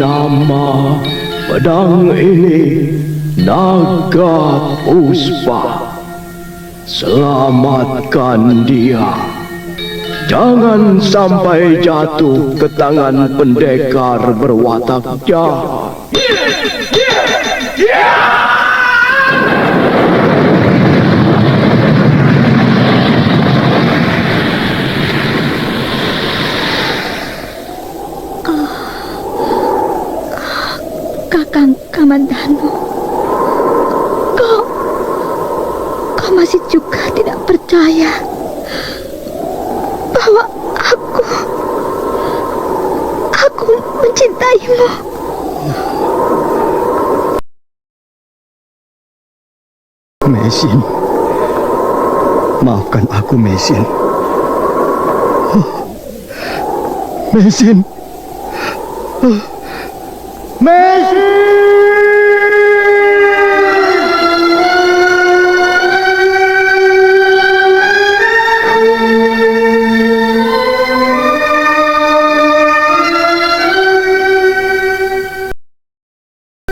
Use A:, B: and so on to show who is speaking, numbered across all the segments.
A: Nama pedang ini Naga Puspa. Selamatkan dia. Jangan sampai jatuh ke tangan pendekar berwatak jahat.
B: Kakang Kamandanu, kau masih juga tidak percaya bahwa aku mencintaimu.
C: Mesin, maafkan aku, Mesin. Mesin.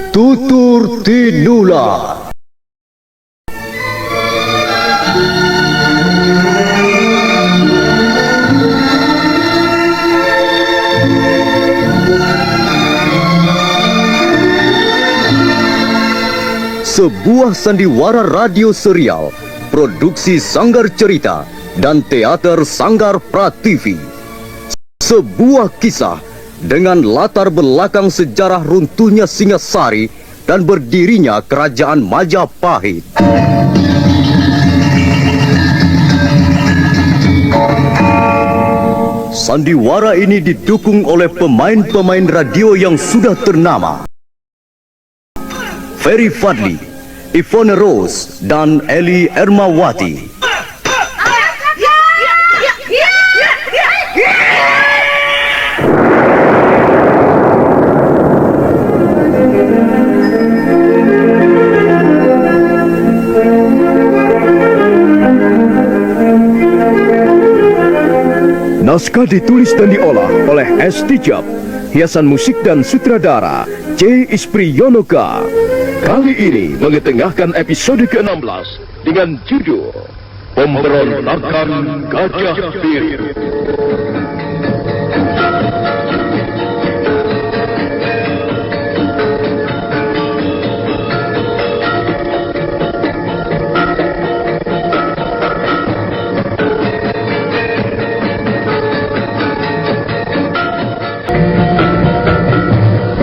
A: Tutur Tinula.
D: Sebuah sandiwara radio serial, produksi Sanggar Cerita dan teater Sanggar Prativi. Sebuah kisah dengan latar belakang sejarah runtuhnya Singasari dan berdirinya Kerajaan Majapahit. Sandiwara ini didukung oleh pemain-pemain radio yang sudah ternama. Ferry Fadli, Ivone Rose, dan Eli Ermawati.
A: Naskah ditulis dan diolah oleh S. Tijab. Hiasan musik dan sutradara C. Ispriyonoka. Kali ini mengetengahkan episode ke-16 dengan judul Pemberontakan Gajah Biru.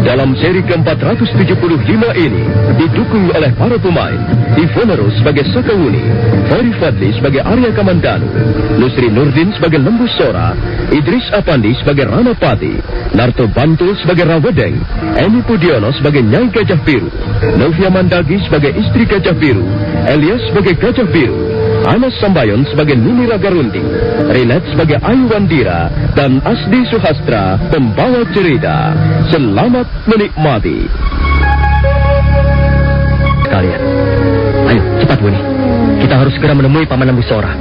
A: Dalam seri ke-475 ini didukung oleh para pemain Ivone Rose sebagai Sakawuni, Ferry Fadli sebagai Arya Kamandanu, Nusri Nurdin sebagai Lembu Sora, Idris Apandi sebagai Ranapati, Narto Bantul sebagai Rawedeng, Eni Pudiono sebagai Nyai Gajah Biru, Novia Mandagi sebagai istri Gajah Biru, Elias sebagai Gajah Biru, Anas Sambayon sebagai Nini Ragarunti, Rinet sebagai Ayu Wandira, dan Asdi Suhastra pembawa cerita. Selamat menikmati.
C: Kalian, ayo cepat Wuni. Kita harus segera menemui Paman Lembu Sora.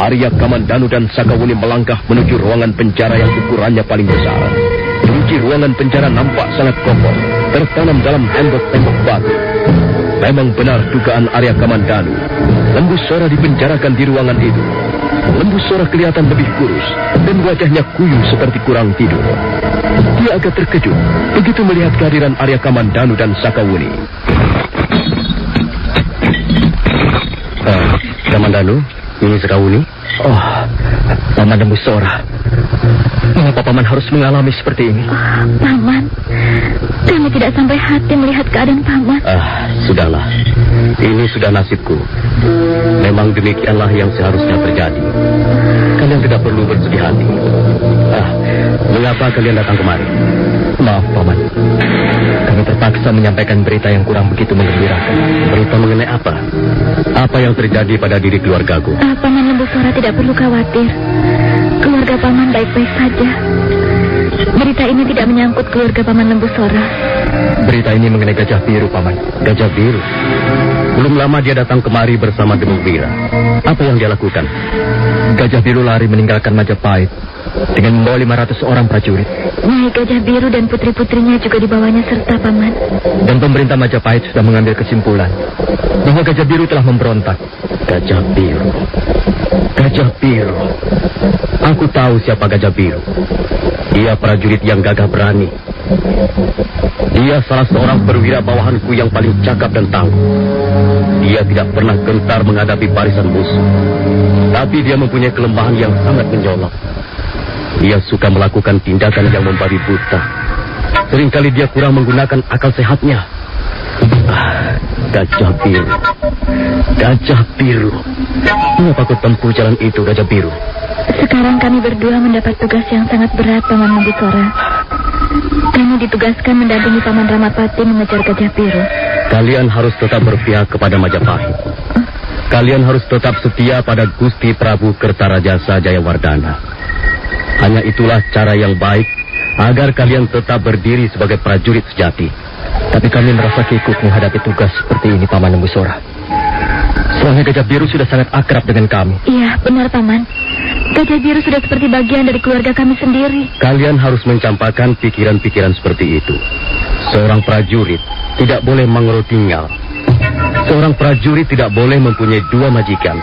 A: Arya Kamandanu dan Sakawuni melangkah menuju ruangan penjara yang ukurannya paling besar. Kunci ruangan penjara nampak sangat kokoh, tertanam dalam tembok-tembok batu. Memang benar dugaan Arya Kamandanu. Lembu Sora dipenjarakan di ruangan itu. Lembu Sora kelihatan lebih kurus dan wajahnya kuyu seperti kurang tidur. Dia agak terkejut begitu melihat kehadiran Arya Kamandanu dan Sakawuni.
C: Kamandanu, ini Sakawuni. Oh, Paman Lembu Sora. Mengapa Paman harus mengalami seperti ini?
B: Paman, kami tidak sampai hati melihat keadaan Paman.
C: Sudahlah. Ini sudah nasibku. Memang demikianlah yang seharusnya terjadi. Kalian tidak perlu bersedih hati. Mengapa kalian datang kemari? Maaf, Paman. Kami terpaksa menyampaikan berita yang kurang begitu menggembirakan. Berita mengenai apa? Apa yang terjadi pada diri keluargaku?
B: Paman Lembu Sora tidak perlu khawatir. Keluarga Paman baik-baik saja. Berita ini tidak menyangkut keluarga Paman Lembu Sora.
C: Berita ini mengenai Gajah Biru, Paman. Gajah Biru? Belum lama dia datang kemari bersama Demogwira. Apa yang dia lakukan? Gajah Biru lari meninggalkan Majapahit dengan membawa 500 orang prajurit.
B: Nyai Gajah Biru dan putri-putrinya juga dibawanya serta, Paman.
C: Dan pemerintah Majapahit sudah mengambil kesimpulan bahwa Gajah Biru telah memberontak. Gajah Biru. Gajah Biru. Aku tahu siapa Gajah Biru. Dia prajurit yang gagah berani. Dia salah seorang perwira bawahanku yang paling cakap dan tangguh. Dia tidak pernah gentar menghadapi barisan musuh. Tapi dia mempunyai kelemahan yang sangat mencolok. Dia suka melakukan tindakan yang membabi buta. Seringkali dia kurang menggunakan akal sehatnya. Gajah Biru. Gajah Biru. Mengapa kau tempuh jalan itu, Gajah Biru?
B: Sekarang kami berdua mendapat tugas yang sangat berat, Paman Lembu Sora. Kami ditugaskan mendampingi Paman Ramapati mengejar Gajah Biru.
C: Kalian harus tetap berpihak kepada Majapahit. Kalian harus tetap setia pada Gusti Prabu Kertarajasa Jayawardana. Hanya itulah cara yang baik agar kalian tetap berdiri sebagai prajurit sejati. Tapi kami merasa kikuk menghadapi tugas seperti ini, Paman Lembu Sora. Soalnya Gajah Biru sudah sangat akrab dengan kami.
B: Iya, benar, Paman. Gajah Biru sudah seperti bagian dari keluarga kami sendiri.
C: Kalian harus mencampakkan pikiran-pikiran seperti itu. Seorang prajurit tidak boleh mengerotinggal. Seorang prajurit tidak boleh mempunyai dua majikan.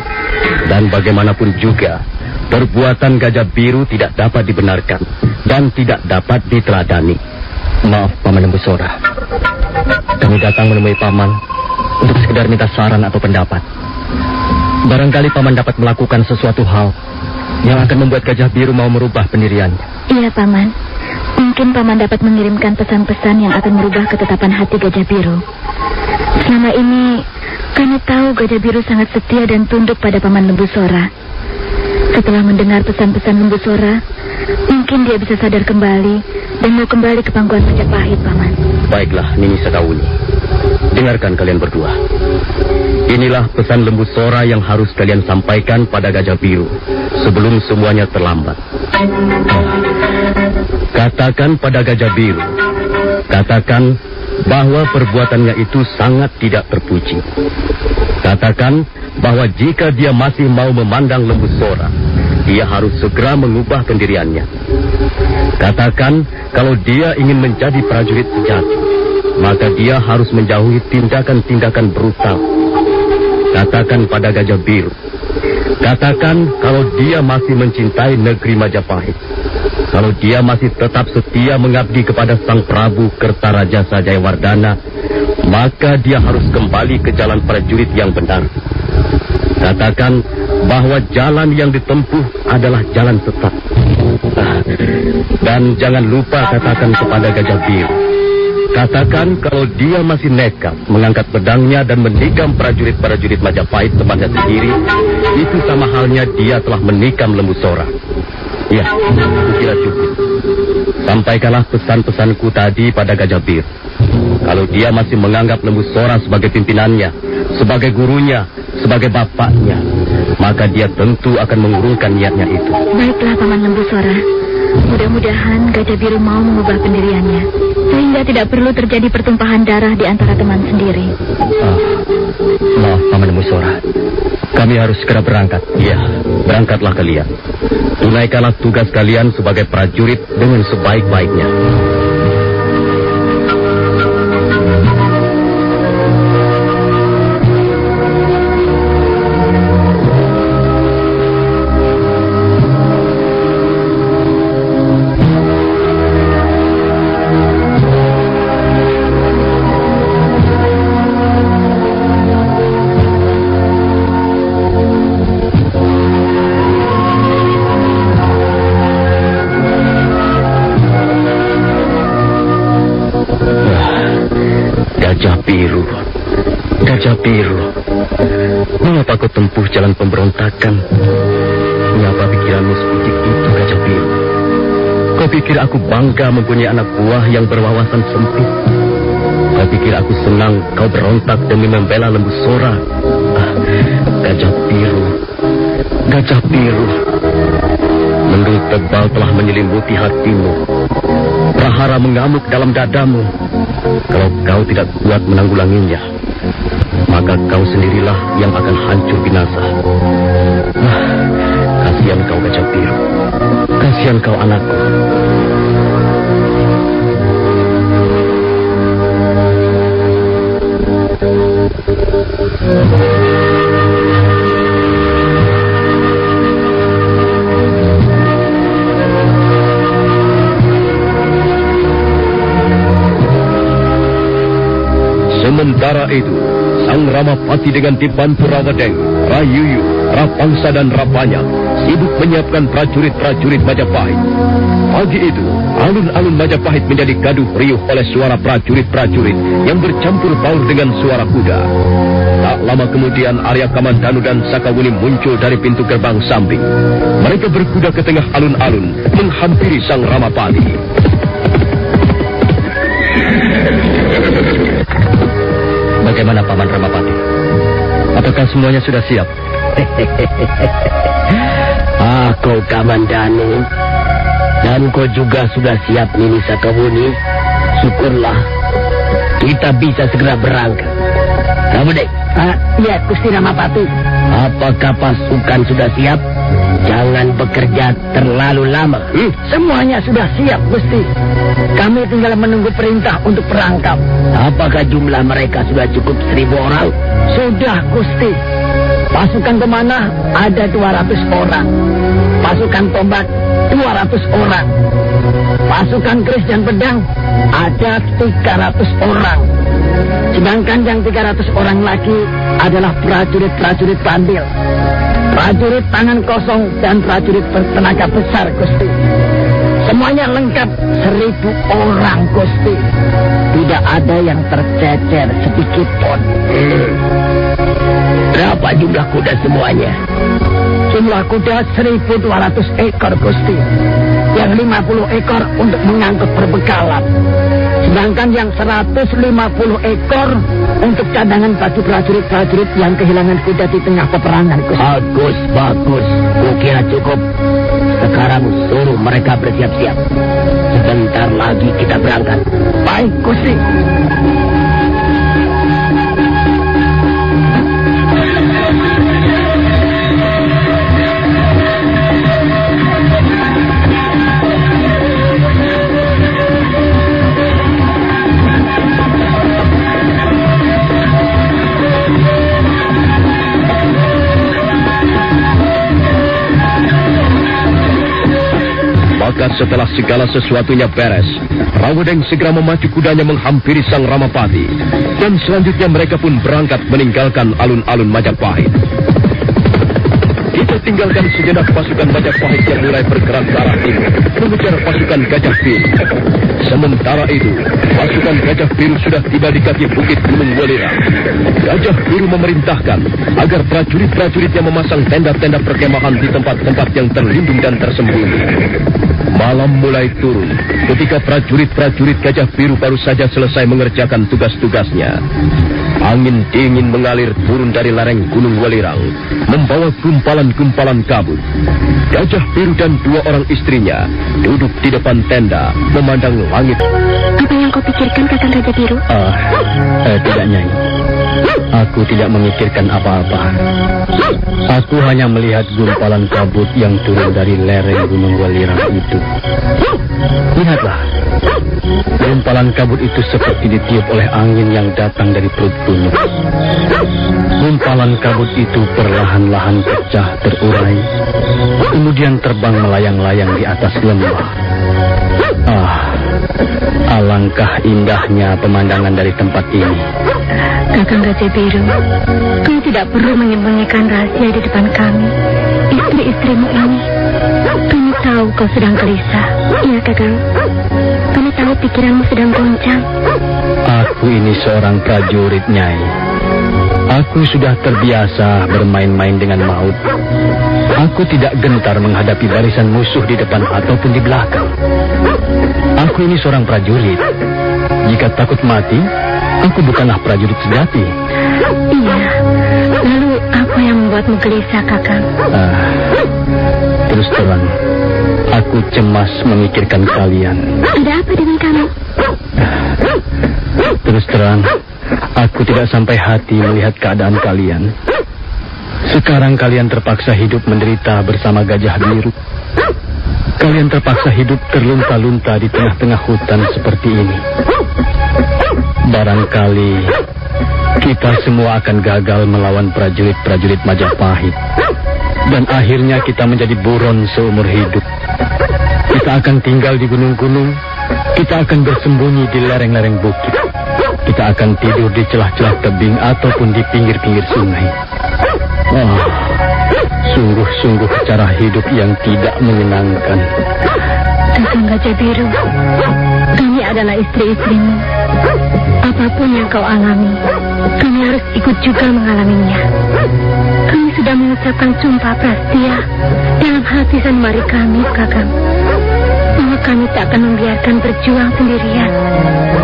C: Dan bagaimanapun juga, perbuatan Gajah Biru tidak dapat dibenarkan dan tidak dapat diteladani. Maaf, Paman Lembu Sora. Kami datang menemui Paman untuk sekedar minta saran atau pendapat. Barangkali Paman dapat melakukan sesuatu hal yang akan membuat Gajah Biru mau merubah pendiriannya.
B: Iya, Paman. Mungkin Paman dapat mengirimkan pesan-pesan yang akan merubah ketetapan hati Gajah Biru. Selama ini, kami tahu Gajah Biru sangat setia dan tunduk pada Paman Lembu Sora. Setelah mendengar pesan-pesan Lembu Sora, mungkin dia bisa sadar kembali dan mau kembali ke pangkuan Majapahit, Paman.
C: Baiklah, Nini Sekawuni. Dengarkan kalian berdua. Inilah pesan Lembu Sora yang harus kalian sampaikan pada Gajah Biru sebelum semuanya terlambat. Katakan pada Gajah Biru, katakan bahwa perbuatannya itu sangat tidak terpuji. Katakan bahwa jika dia masih mau memandang Lembu Sora, dia harus segera mengubah pendiriannya. Katakan kalau dia ingin menjadi prajurit sejati, maka dia harus menjauhi tindakan-tindakan brutal. Katakan pada Gajah Biru, katakan kalau dia masih mencintai negeri Majapahit, kalau dia masih tetap setia mengabdi kepada Sang Prabu Kertarajasa Jayawardana, maka dia harus kembali ke jalan prajurit yang benar. Katakan bahwa jalan yang ditempuh adalah jalan sesat. Dan jangan lupa katakan kepada Gajah Biru, katakan kalau dia masih nekat mengangkat pedangnya dan menikam prajurit-prajurit Majapahit temannya sendiri, itu sama halnya dia telah menikam Lembu Sora. Ya, kukira cukup. Sampaikanlah pesan-pesanku tadi pada Gajah Biru. Kalau dia masih menganggap Lembu Sora sebagai pimpinannya, sebagai gurunya, sebagai bapaknya, maka dia tentu akan mengurungkan niatnya itu.
B: Baiklah, Paman Lembu Sora. Mudah-mudahan Gajah Biru mau mengubah pendiriannya, sehingga tidak perlu terjadi pertumpahan darah di antara teman sendiri.
C: Maaf, Paman Lembu Sora. Kami harus segera berangkat. Ya, berangkatlah kalian. Tunaikanlah tugas kalian sebagai prajurit dengan sebaik-baiknya. Gajah Biru, mengapa kau tempuh jalan pemberontakan? Mengapa pikiranmu seperti itu, Gajah Biru? Kau pikir aku bangga mempunyai anak buah yang berwawasan sempit? Kau pikir aku senang kau berontak demi membela Lembu Sora? Gajah biru. Gajah biru. Mendung tebal telah menyelimuti hatimu. Prahara mengamuk dalam dadamu. Kalau kau tidak kuat menanggulanginya, maka kau sendirilah yang akan hancur binasa. Kasihan kau Gajah Biru. Kasihan kau anakku.
A: Sementara itu, Sang Ramapati dengan dibantu Rawadeng, Rayuyu, Rapangsa dan Rapanya sibuk menyiapkan prajurit-prajurit Majapahit. Pagi itu, alun-alun Majapahit menjadi gaduh riuh oleh suara prajurit-prajurit yang bercampur baur dengan suara kuda. Tak lama kemudian Arya Kamandanu dan Sakawuni muncul dari pintu gerbang samping. Mereka berkuda ke tengah alun-alun menghampiri Sang Ramapati.
C: Bagaimana Paman Ramapati? Apakah semuanya sudah siap?
E: Kau Kamandanu, dan kau juga sudah siap Nini Sakawuni. Syukurlah, kita bisa segera berangkat. Kamu dek?
B: Iya, Gusti Ramapati.
E: Apakah pasukan sudah siap? Jangan bekerja terlalu lama.
B: Semuanya sudah siap, Gusti. Kami tinggal menunggu perintah untuk berangkat.
E: Apakah jumlah mereka sudah cukup 1.000 orang?
B: Sudah, Gusti. Pasukan pemanah ada 200 orang. Pasukan tombak 200 orang. Pasukan keris dan pedang ada 300 orang. Sedangkan yang 300 orang lagi adalah prajurit-prajurit pandil, prajurit tangan kosong dan prajurit bertenaga besar, Gusti. Semuanya lengkap 1.000 orang, Gusti. Tidak ada yang tercecer sedikit pun.
E: Berapa jumlah kuda semuanya?
B: Jumlah kuda 1.200 ekor, Gusti. Yang 50 ekor untuk mengangkut perbekalan. Sedangkan yang 150 ekor untuk cadangan bagi prajurit-prajurit yang kehilangan kuda di tengah peperangan, Gusti.
E: Bagus. Kukira cukup. Sekarang suruh mereka bersiap-siap. Sebentar lagi kita berangkat.
B: Baik, Gusti.
A: Maka setelah segala sesuatunya beres, Rawadeng segera memacu kudanya menghampiri Sang Ramapati. Dan selanjutnya mereka pun berangkat meninggalkan alun-alun Majapahit. Kita tinggalkan sejenak pasukan Majapahit yang mulai bergerak ke arah timur, mengejar pasukan Gajah Biru. Sementara itu, pasukan Gajah Biru sudah tiba di kaki bukit Gunung Welirang. Gajah Biru memerintahkan agar prajurit-prajuritnya memasang tenda-tenda perkemahan di tempat-tempat yang terlindung dan tersembunyi. Malam mulai turun ketika prajurit-prajurit Gajah Biru baru saja selesai mengerjakan tugas-tugasnya. Angin dingin mengalir turun dari lereng Gunung Welirang, membawa gumpalan-gumpalan kabut. Gajah Biru dan 2 orang istrinya duduk di depan tenda, memandang langit.
B: Apa yang kau pikirkan, Kakang Gajah Biru?
C: Tidak, Nyai. Aku tidak memikirkan apa-apa. Aku hanya melihat gumpalan kabut yang turun dari lereng Gunung Welirang itu. Lihatlah. Gumpalan kabut itu seperti ditiup oleh angin yang datang dari perut gunung. Gumpalan kabut itu perlahan-lahan pecah terurai, kemudian terbang melayang-layang di atas lembah. Alangkah indahnya pemandangan dari tempat ini.
B: Kakang Gajah Biru, kau tidak perlu menyembunyikan rahasia di depan kami, istri-istrimu ini. Kami tahu kau sedang gelisah. Iya, Kakang. Kami tahu pikiranmu sedang goncang.
C: Aku ini seorang prajurit, Nyai. Aku sudah terbiasa bermain-main dengan maut. Aku tidak gentar menghadapi barisan musuh di depan ataupun di belakang. Aku ini seorang prajurit. Jika takut mati, aku bukanlah prajurit sejati.
B: Iya. Lalu apa yang membuatmu gelisah, Kakang?
C: Terus terang, aku cemas memikirkan kalian.
B: Ada apa dengan kamu?
C: Terus terang, aku tidak sampai hati melihat keadaan kalian. Sekarang kalian terpaksa hidup menderita bersama Gajah Biru. Kalian terpaksa hidup terlunta-lunta di tengah-tengah hutan seperti ini. Barangkali kita semua akan gagal melawan prajurit-prajurit Majapahit. Dan akhirnya kita menjadi buron seumur hidup. Kita akan tinggal di gunung-gunung. Kita akan bersembunyi di lereng-lereng bukit. Kita akan tidur di celah-celah tebing ataupun di pinggir-pinggir sungai. Sungguh-sungguh cara hidup yang tidak menyenangkan.
B: Kakang Gajah Biru, kami adalah istri-istrimu. Apapun yang kau alami, kami harus ikut juga mengalaminya. Kami sudah mengucapkan sumpah prastia dalam hati sanubari kami, Kakang, bahwa kami tak akan membiarkan berjuang sendirian.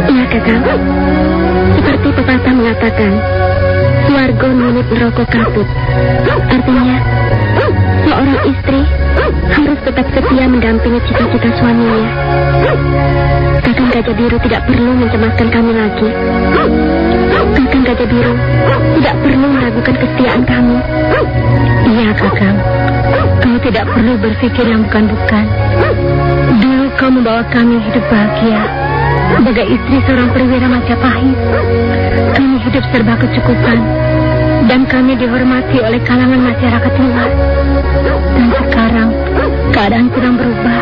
B: Ya, Kakang. Seperti pepatah mengatakan, warga nunut rokok katut. Artinya, seorang istri harus tetap setia mendampingi cita-cita suaminya. Kakang Gajah Biru tidak perlu mencemaskan kami lagi. Kakang Gajah Biru tidak perlu meragukan kesetiaan kami. Iya, Kakang. Kau tidak perlu berpikir yang bukan-bukan. Dulu kau membawa kami hidup bahagia sebagai istri seorang perwira Majapahit. Kami hidup serba kecukupan dan kami dihormati oleh kalangan masyarakat luas. Dan sekarang keadaan sedang berubah.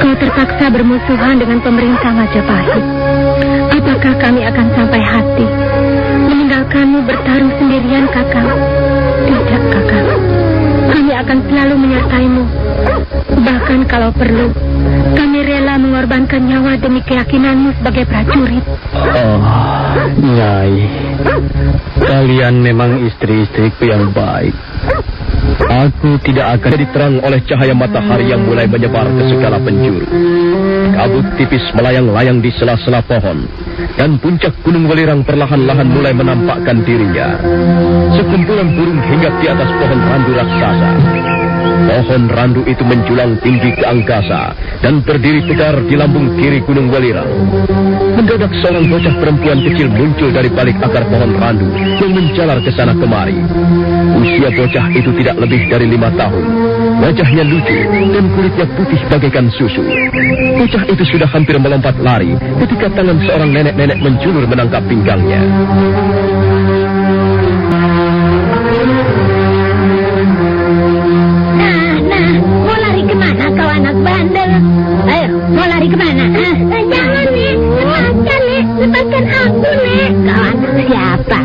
B: Kau terpaksa bermusuhan dengan pemerintah Majapahit. Apakah kami akan sampai hati meninggalkanmu bertarung sendirian, Kakang? Tidak, Kakang. Kami akan selalu menyertaimu. Bahkan kalau perlu, kami rela mengorbankan nyawa demi keyakinanmu sebagai prajurit.
C: Nyai, kalian memang istri-istriku yang baik. Aku tidak akan diterang oleh cahaya matahari yang mulai menyebar ke segala penjuru. Kabut tipis melayang-layang di sela-sela pohon, dan puncak Gunung Welirang perlahan-lahan mulai menampakkan dirinya. Sekumpulan burung hinggap di atas pohon randu raksasa. Pohon randu itu menjulang tinggi ke angkasa dan berdiri tegar di lambung kiri Gunung Welirang. Mendadak seorang bocah perempuan kecil muncul dari balik akar pohon randu yang menjalar ke sana kemari. Usia bocah itu tidak lebih dari 5 tahun. Wajahnya lucu dan kulitnya putih bagaikan susu. Bocah itu sudah hampir melompat lari ketika tangan seorang nenek-nenek menjulur menangkap pinggangnya.
F: Mau lari kemana kau anak bandel? Ayo, mau lari kemana? Jangan, Nek. Lepaskan, Nek. Lepaskan aku, Nek. Kau anak siapa?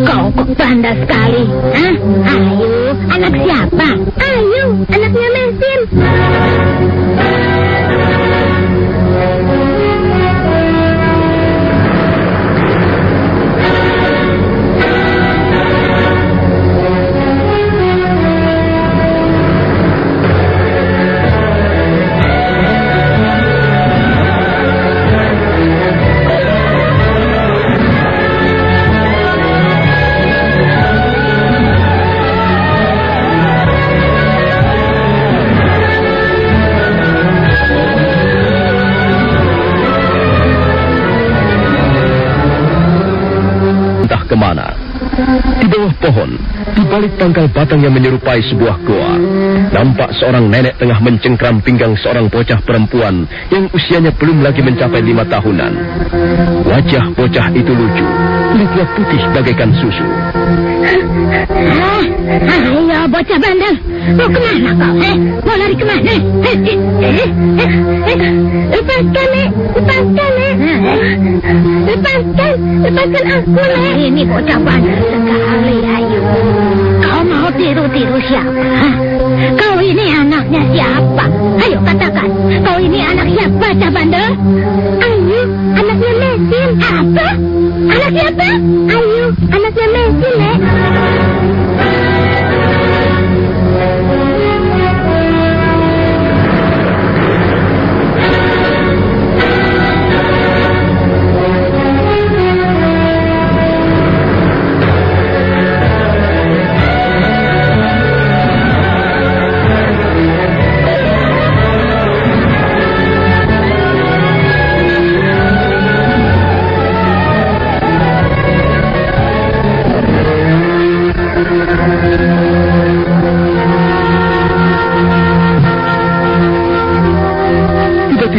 F: Kau kok bandel sekali? Ayo, anak siapa? Ayo, anaknya Mesin.
A: Kemana? Di bawah pohon, di balik pangkal batang yang menyerupai sebuah goa, nampak seorang nenek tengah mencengkram pinggang seorang bocah perempuan yang usianya belum lagi mencapai 5 tahunan. Wajah bocah itu lucu, kulitnya putih bagaikan susu.
F: Ayo, bocah bandel. Mau kemana kau? Mau lari kemana? Lepaskan, Nek. Lepaskan, Nek. Lepaskan aku, Nek. Ini bocah bandel sekali, ayo. Kau mau tiru-tiru siapa? Kau ini anaknya siapa? Ayo katakan, kau ini anak siapa, bocah bandel? Ayo, anaknya Mesin. Apa? Anak siapa? Ayo, anaknya Mesin, Nek.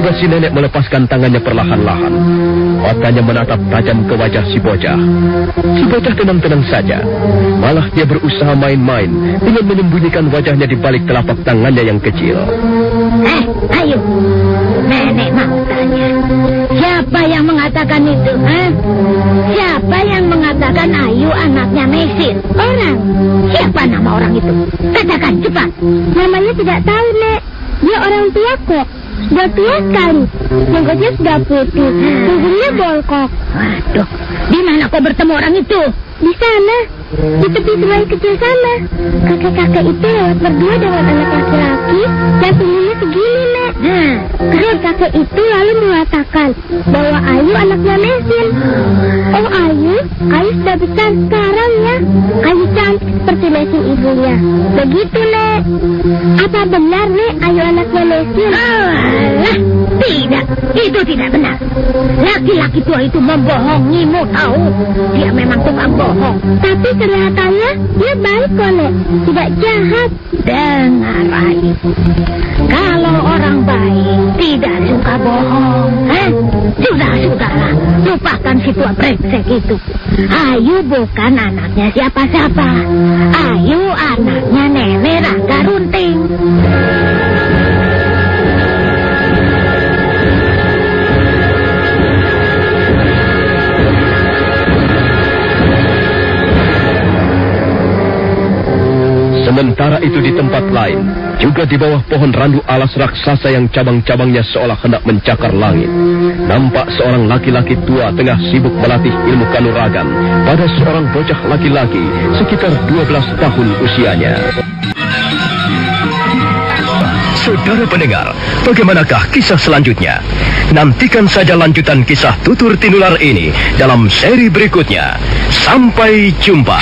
A: Tiba-tiba si nenek melepaskan tangannya perlahan-lahan. Matanya menatap tajam ke wajah si bocah. Si bocah tenang-tenang saja. Malah dia berusaha main-main dengan menyembunyikan wajahnya di balik telapak tangannya yang kecil.
F: Ayo. Nenek mau tanya. Siapa yang mengatakan itu? Siapa yang mengatakan Ayu anaknya Mesir? Orang. Siapa nama orang itu? Katakan cepat.
B: Namanya tidak tahu, Nek. Dia orang tua kok. Sudah tua sekali. Jenggotnya sudah putih. Punggungnya bongkok.
F: Waduh, di mana kau bertemu orang itu?
B: Di sana. Di tepi sungai kecil sana. Kakek-kakek itu lewat berdua dengan anak laki-laki yang tingginya segini, Nek. Kedua kakek itu lalu mengatakan bahwa Ayu anaknya Mesir. Oh, Ayu sudah besar sekarang ya. Ayu cantik seperti Mesir ibunya. Begitu, Nek. Apa benar, Nek, Ayu anaknya Mesir?
F: Alah, tidak. Itu tidak benar. Laki-laki tua itu membohongimu, tahu? Dia memang tukang bohong.
B: Tapi kelihatannya dia baik kok, Nek. Tidak jahat.
F: Dengar, Ayu. Kalau orang baik tidak suka bohong. Sudahlah. Lupakan si tua brengsek itu. Ayu bukan anaknya siapa-siapa. Ayu anaknya Nenek Rangga Runting.
A: Sementara itu di tempat lain, juga di bawah pohon randu alas raksasa yang cabang-cabangnya seolah hendak mencakar langit, nampak seorang laki-laki tua tengah sibuk melatih ilmu kanuragan pada seorang bocah laki-laki sekitar 12 tahun usianya. Saudara pendengar, bagaimanakah kisah selanjutnya? Nantikan saja lanjutan kisah Tutur Tinular ini dalam seri berikutnya. Sampai jumpa.